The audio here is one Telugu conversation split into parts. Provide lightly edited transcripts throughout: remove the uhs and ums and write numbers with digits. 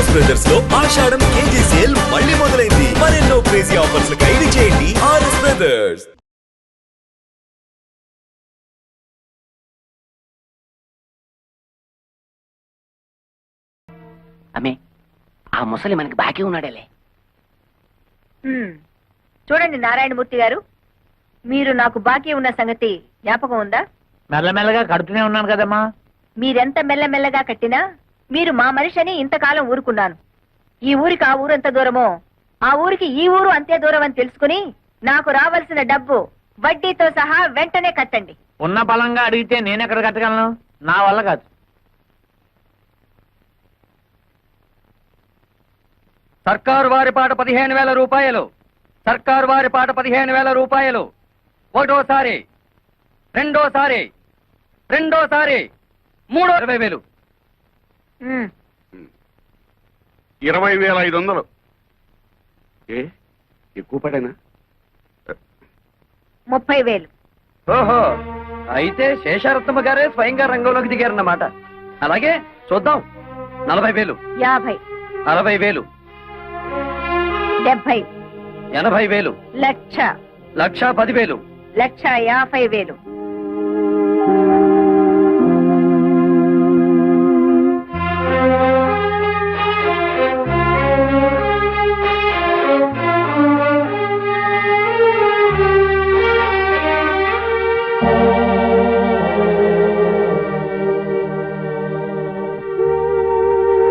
ఆర్ఎస్ బ్రదర్స్ లో ఆషాఢం కేజీ సేల్ మళ్ళీ మొదలైంది. మరెన్నో క్రేజీ ఆఫర్స్ ఖైదీ చేయండి ఆర్ఎస్ బ్రదర్స్. అమ్మే, ఆ ముసలి మనకి బాకీ ఉన్నాడేలే. చూడండి నారాయణమూర్తి గారు, మీరు నాకు బాకీ ఉన్న సంగతి జ్ఞాపకం ఉందా? మెల్లమెల్లగా కడుతూనే ఉన్నాను కదమ్మా. మీరెంత మెల్లమెల్లగా కట్టినా మీరు మా మనిషి అని ఇంతకాలం ఊరుకున్నాను. ఈ ఊరికి ఆ ఊరు ఎంత దూరమో ఆ ఊరికి ఈ ఊరు అంతే దూరం అని తెలుసుకుని నాకు రావాల్సిన డబ్బు వడ్డీతో సహా వెంటనే కట్టండి. ఉన్న బలంగా అడిగితే నేనెక్కడ కట్టగలను? నా వల్ల కాదు. సర్కారు వారి పాట 15,000 రూపాయలు. సర్కారు వారి పాట 15,000 రూపాయలు. ఒకటోసారి, రెండోసారి, మూడో 20,000. 20,500. ఏ ఎక్కువ పడేనా? 30,000. ఓహో, అయితే శేషారత్నమ్మ గారే స్వయంగా రంగంలోకి దిగారన్నమాట. అలాగే చూద్దాం. 40,000, 50, 60,000, 70, 80,000, లక్ష, 1,10,000, 1,50,000.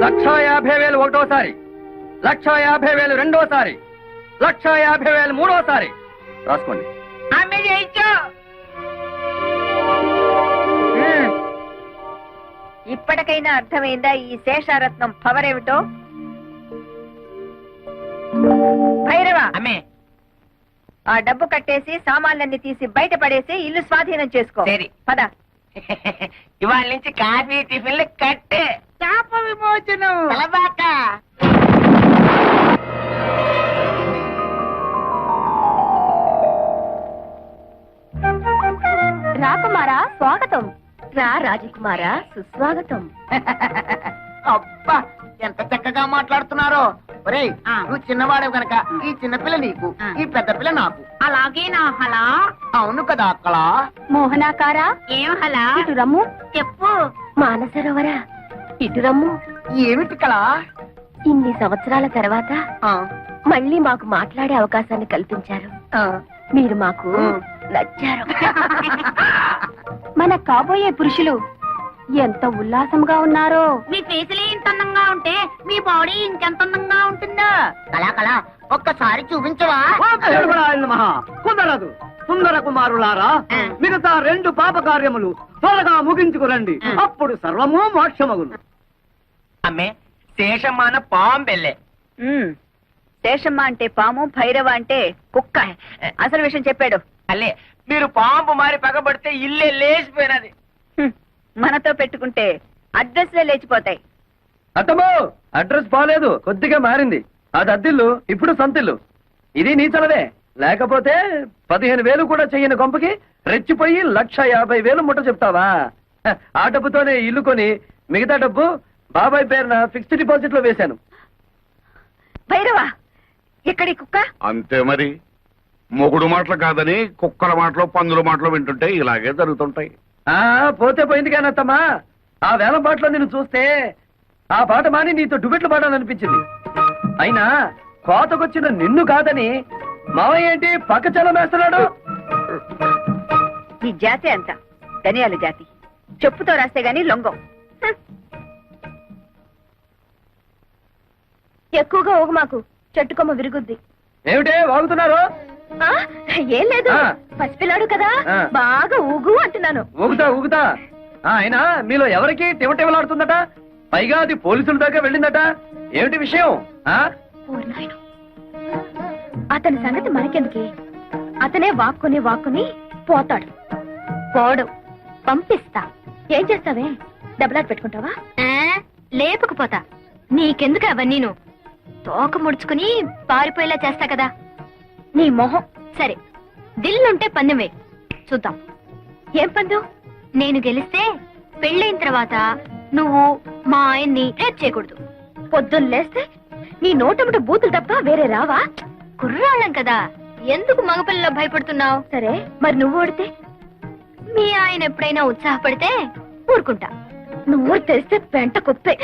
లక్ష 50,000 ఒకటోసారి, 1,50,000 రెండోసారి, 1,50,000 మూడోసారి. రాసుకోండి. ఇప్పటికైనా అర్థమైందా ఈ శేషారత్నం పవర్ ఏమిటో? భైరవ, అమ్మే, ఆ డబ్బు కట్టేసి సామాన్లన్నీ తీసి బయట పడేసి ఇల్లు స్వాధీనం చేసుకో. సరే. పద. ఇవాళ నుంచి కాఫీ టిఫిన్లు కట్టే. శాప విమోచనం. తలబాక. రాకుమారా స్వాగతం. రా రాజకుమారా సుస్వాగతం. అబ్బా, ఎంత చక్కగా మాట్లాడుతున్నారో. ఒరేయ్, నువ్వు చిన్నవాడే గనక ఈ చిన్నపిల్ల నీకు, ఈ పెద్ద పిల్ల నాకు. అలాగే నా హలా. అవును కదా అక్కడ. మోహనాకారా ఏం హలా? ఇటు రమ్ము. చెప్పు. మానసరోవరా ఇటు రమ్ము. ఏమిటి కళ? ఇన్ని సంవత్సరాల తర్వాత మళ్ళీ మాకు మాట్లాడే అవకాశాన్ని కల్పించారు. మీరు మాకు నచ్చారు. మన కాబోయే పురుషులు ఎంత ఉల్లాసంగా ఉన్నారో. మీ ఫేసులే ఇంత అందంగా ఉంటే మీ బాడీ ఇంకెంత అందంగా ఉంటుందో. కళా కళా, ఒక్కసారి చూపించవా? కుదరదు. సుందర కుమారులారా, మిగతా 2 పాప కార్యములు త్వరగా ముగించుకురండి. అప్పుడు సర్వము మోక్షమగును. అమ్మే, శేషమ్మాన పాంబెల్లే. శేషమ్మ అంటే పాము, భైరవ అంటే కుక్క. అసలు విషయం చెప్పాడు. అల్లే, మీరు పాంపు మారి పగబడితే ఇల్లే లేచిపోయినది. మనతో పెట్టుకుంటే అడ్రస్లే లేచిపోతాయి. అత్తమ్మో, అడ్రస్ బాలేదు, కొద్దిగా మారింది. అది అద్దిల్లు, ఇప్పుడు సొంతిల్లు. ఇది నీ చలవే. లేకపోతే 15,000 కూడా చెయ్యని కొంపకి రెచ్చిపోయి 1,50,000 ముట్ట చెప్తావా? ఆ డబ్బుతోనే ఇల్లు కొని మిగతా డబ్బు బాబాయ్ పేరున ఫిక్స్డ్ డిపాజిట్ లో వేశాను. భైరవ, ఎక్కడి కుక్క? అంతే మరి. మొగుడు మాటలు కాదని కుక్కల మాటలు పందుల మాటలు వింటుంటే ఇలాగే జరుగుతుంటాయి. పోతే పోయింది కానీ అత్తమ్మా, ఆ వేల పాటలో నేను చూస్తే ఆ పాట మాని నీతో డుబెట్లు పాడాలనిపించింది. అయినా కోతకొచ్చిన నిన్ను కాదని మావయ్య ఏంటి పక్క చలం వేస్తున్నాడు? ఈ జాతి అంత ధనియాల జాతి. చెప్పుతో రాస్తే గాని లొంగం. ఎక్కువగా ఊగు మాకు, చెట్టుకొమ్మ విరుగుద్ది. ఏమిటే వాగుతున్నారు? ఏం లేదు, పసిపిల్లాడు కదా, బాగా ఊగు అంటున్నాను. ఊగుతా ఊగుతా. అయినా మీలో ఎవరికి తివటివలాడుతుందట? పైగా అది పోలీసుల దాకా వెళ్ళిందట. ఏమిటి విషయం? అతని సంగతి మనకెందుకే? అతనే వాక్కుని పోతాడు. పోడు, పంపిస్తా. ఏం చేస్తావే? డబ్బులాట పెట్టుకుంటావా? లేపకపోతా. నీకెందుకు అవన్నీ? నువ్వు తోక ముడుచుకుని పారిపోయేలా చేస్తా కదా. నీ మొహం. సరే, దిల్లుంటే పందెం వే, చూద్దాం. ఏం పందెం? నేను గెలిస్తే పెళ్ళైన తర్వాత నువ్వు మా ఆయన్ని రేప్ చేయకూడదు. పొద్దున్న లేస్తే నీ నోటముట బూతులు తప్ప వేరే రావా? కుర్రాళ్ళం కదా, ఎందుకు మగపిల్లలో భయపడుతున్నావు? సరే, మరి నువ్వు ఓడితే? మీ ఆయన ఎప్పుడైనా ఉత్సాహపడితే ఊరుకుంటా. నువ్వు తెలిస్తే పెంట కుప్పే.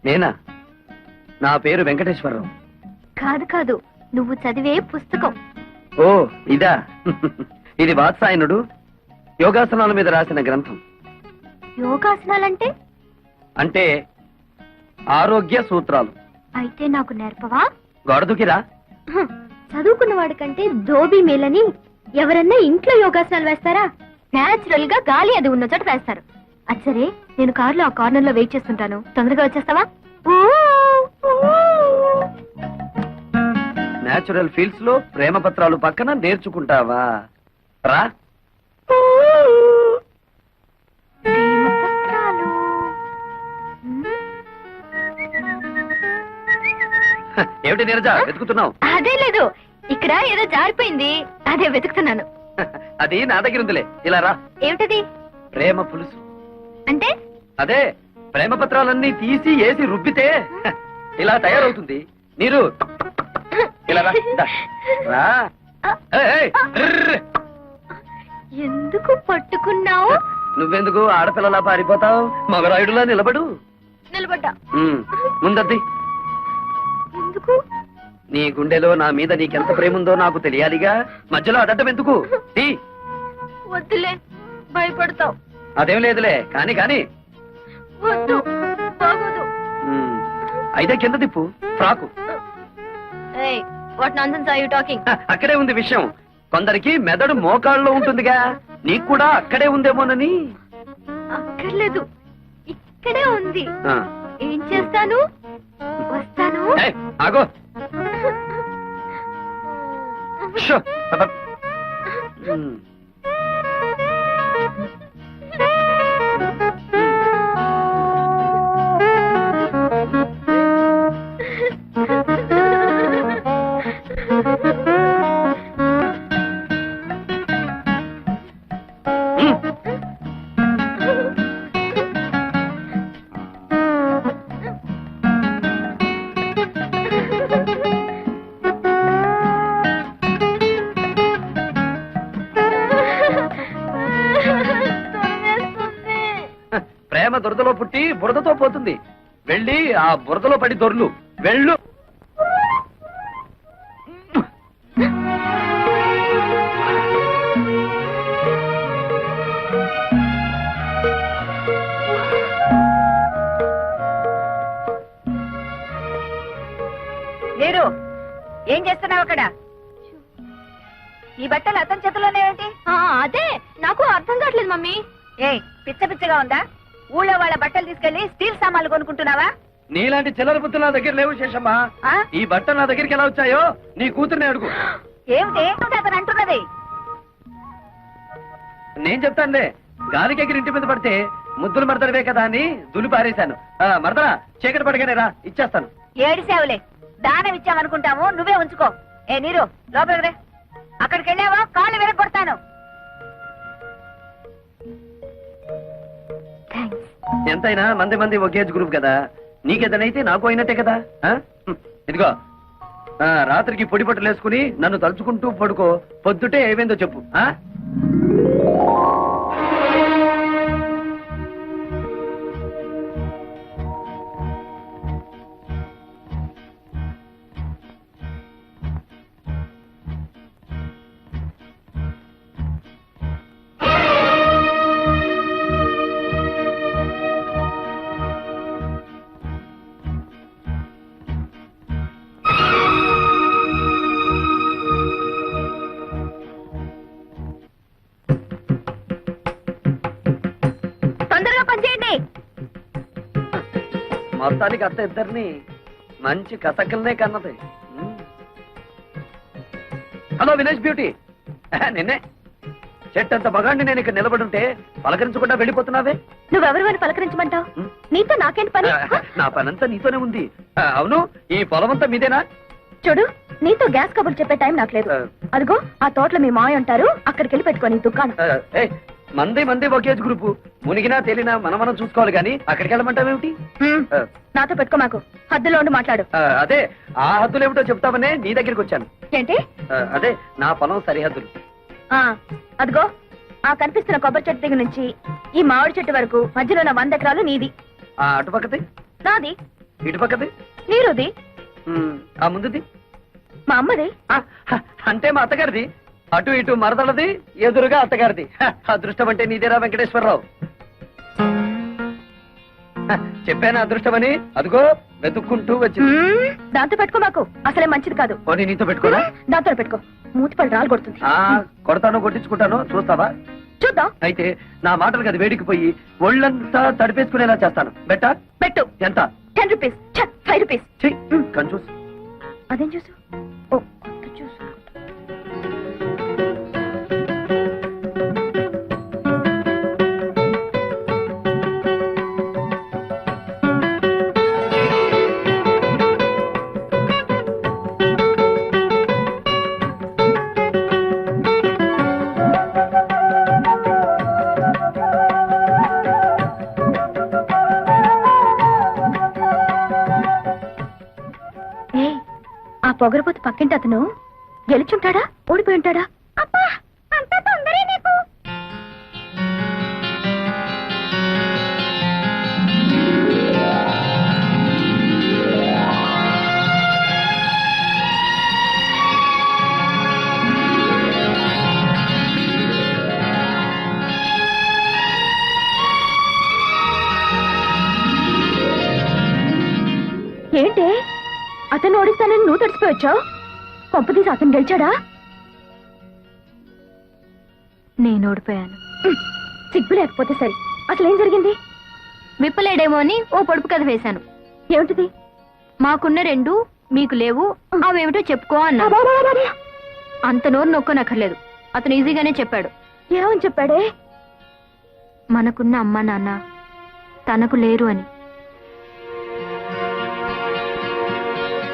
నేనా? నా పేరు వెంకటేశ్వరరావు. కాదు కాదు, నువ్వు చదివే పుస్తకం. ఓ ఇదా? ఇది వాత్సాయనుడు యోగాసనాల మీద రాసిన గ్రంథం. యోగాసనాలంటే? అంటే ఆరోగ్య సూత్రాలు. అయితే నాకు నేర్పవా? గొడదుకిరా. చదువుకున్న వాడికంటే ధోబీ మేలని ఎవరన్నా ఇంట్లో యోగాసనాలు వేస్తారా? నేచురల్ గా గాలి అది ఉన్న చోట వేస్తారు. అచ్చరే, నేను కారులో ఆ కార్నర్ లో వెయిట్ చేస్తుంటాను, తొందరగా వచ్చేస్తావా? నేచురల్ ఫీల్డ్స్ లో ప్రేమ పత్రాలు పక్కన నేర్చుకుంటావా? రా. ఏమిటి నీరజ వెతుకుతున్నావు? అదే లేదు, ఇక్కడ ఏదో జారిపోయింది, అదే వెతుకుతున్నాను. అది నా దగ్గర ఉందిలే, ఇలా రా. ఏమిటది? ప్రేమ పులుసు. అంటే? అదే, ప్రేమ పత్రాలన్నీ తీసి ఏసి రుబ్బితే ఇలా తయారవుతుంది. నీరు ఇలా రా. దా. రా. ఏయ్, ఏయ్, ర్ర్. ఎందుకు పట్టుకున్నావు? నువ్వెందుకు ఆడపిల్లలా పారిపోతావు? మగరాయుడులా నిలబడు. నిలబడ్డా. ముందద్ది. ఎందుకు? నీ గుండెలో నా మీద నీకెంత ప్రేమ ఉందో నాకు తెలియాలిగా. మధ్యలో అదడ్డం ఎందుకు? వద్దులే, భయపడతావు. అదేం లేదులే, కాని కాని. వద్దు, బాగోదు. అయితే కింద తిప్పు. Frock. What nonsense are you talking? అక్కడే ఉంది విషయం. కొందరికి మెదడు మోకాళ్ళలో ఉంటుందిగా, నీకు కూడా అక్కడే ఉందేమోనని. అక్కర్లేదు, ఇక్కడే ఉంది. ఆ. ఏం చేస్తాను? వస్తాను. ఏయ్, ఆగో. షో. ప్రేమ దురదలో పుట్టి బురదతో పోతుంది. వెళ్ళి ఆ బురదలో పడి దొర్లు. వెళ్ళు. లేరు, ఏం చేస్తున్నావు అక్కడ? ఈ బట్టలు అతని చేతిలోనే ఏంటి? అదే నాకు అర్థం కావట్లేదు మమ్మీ. ఏ పిచ్చ పిచ్చగా ఉందా? ఊళ్ళో వాళ్ళ బట్టలు తీసుకెళ్లి స్టీల్ సామాన్లు కొనుక్కుంటున్నావా? నీలాంటి చిల్లర బుద్ధులు నా దగ్గర లేవు శేషమ్మా. ఈ బట్టలు నా దగ్గరికి ఎలా వచ్చాయో నీ కూతుర్ని అడుగు. ఏమిటి అతను అంటున్నది? నేను చెప్తానులే. గాలికి ఎగిరి ఇంటి మీద పడితే ముద్దులు మరదడవే కదా అని దులి పారేశాను. మరదరా, చీకటి పడగానే రా, ఇచ్చేస్తాను. ఏడిసేవులే, దానం ఇచ్చామనుకుంటాము, నువ్వే ఉంచుకో. ఏ నీరు, లోపలికి రే. అక్కడికి వెళ్ళావా కాళ్ళు విరగొడతాను. ఎంతైనా మంది ఒకేజ్ గ్రూప్ కదా. నీకేదనైతే నాకు అయినట్టే కదా. ఇదిగో, రాత్రికి పొడి బట్టలు వేసుకుని నన్ను తలుచుకుంటూ పడుకో. పొద్దుటే ఏమైందో చెప్పు. మొత్తానికి అత్త ఇద్దరిని మంచి కథకల్నే కన్నది. హలో వినేష్ బ్యూటీ, నిన్నే. చెట్టంత మగాడిని నేను ఇక్కడ నిలబడుంటే పలకరించకుండా వెళ్ళిపోతున్నావే. నువ్వెవరు అని పలకరించమంటావు? ఉం? నీతో నాకేంటి పని? నా పనంతా నీతోనే ఉంది. అవును, ఈ పొలమంతా మీదేనా? చూడు, నీతో గ్యాస్ కబుర్లు చెప్పే టైం నాకు లేదు. అదిగో ఆ తోటలో మీ మాయ ఉంటారు, అక్కడికి వెళ్ళి పెట్టుకోని దుకాణం. మంది ఒకేజ్ గ్రూపు. మునిగినా తేలినా మనం చూసుకోవాలి కానీ అక్కడికి వెళ్ళమంటావేమిటి? నాతో పెట్టుకో, మాకు హద్దులో ఉండి మాట్లాడు. అదే ఆ హద్దులు ఏమిటో చెప్తామనే నీ దగ్గరికి వచ్చాను. ఏంటి? అదే నా పొలం సరిహద్దులు. అదిగో ఆ కనిపిస్తున్న కొబ్బరి చెట్టు దగ్గర నుంచి ఈ మామిడి చెట్టు వరకు మధ్యలో ఉన్న 100 ఎకరాలు నీది. అటుపక్కది నాది. ఇటుపక్కది నీరుది. ఆ ముందుది మా అమ్మది. అంటే మా అత్తగారిది. అటు ఇటు మరదలది, ఎదురుగా అత్తగారిది. అదృష్టం అంటే నీదేరా వెంకటేశ్వరరావు. చెప్పాను అదృష్టమని. అదిగో వెతుక్కుంటూ వచ్చింది. దాంతో పెట్టుకో, మాకు అసలే మంచిది కాదు. పోనీ నీతో పెట్టుకోరా? దాంతో పెట్టుకో, మూతిపడి రాలు కొడుతుంది. కొడతాను, కొట్టించుకుంటాను, చూస్తావా? చూద్దాం. అయితే నా మాటలకు అది వేడికిపోయి ఒళ్ళంతా తడిపేసుకునేలా చేస్తాను. బెట్టా? పెట్టు. ఎంత? 10 రూపీస్. 5 రూపీస్. కన్ఫ్యూజ్. అదేం చూసు? ఓ కొత్త చూసు. ఆ పొగరపోతు పక్కింటి అతను గెలుచుంటాడా, ఓడిపోయి ఉంటాడా? అబ్బా, అంత తొందరే నీకు. ఏంటి అతను ఓడిస్తానని నువ్వు తడిసిపోయి వచ్చావు? పంపతీసి అతను గెలిచాడా? నేను ఓడిపోయాను. సిగ్గు లేకపోతే సరే, అసలు ఏం జరిగింది? విప్పలేడేమో అని ఓ పొడుపు కథ వేశాను. ఏమిటిది? మాకున్న 2 మీకు లేవు, అవేమిటో చెప్పుకో అన్నా. అంత నోరు నొక్కనక్కర్లేదు, అతను ఈజీగానే చెప్పాడు. ఏమని చెప్పాడే? మనకున్న అమ్మా నాన్న తనకు లేరు అని.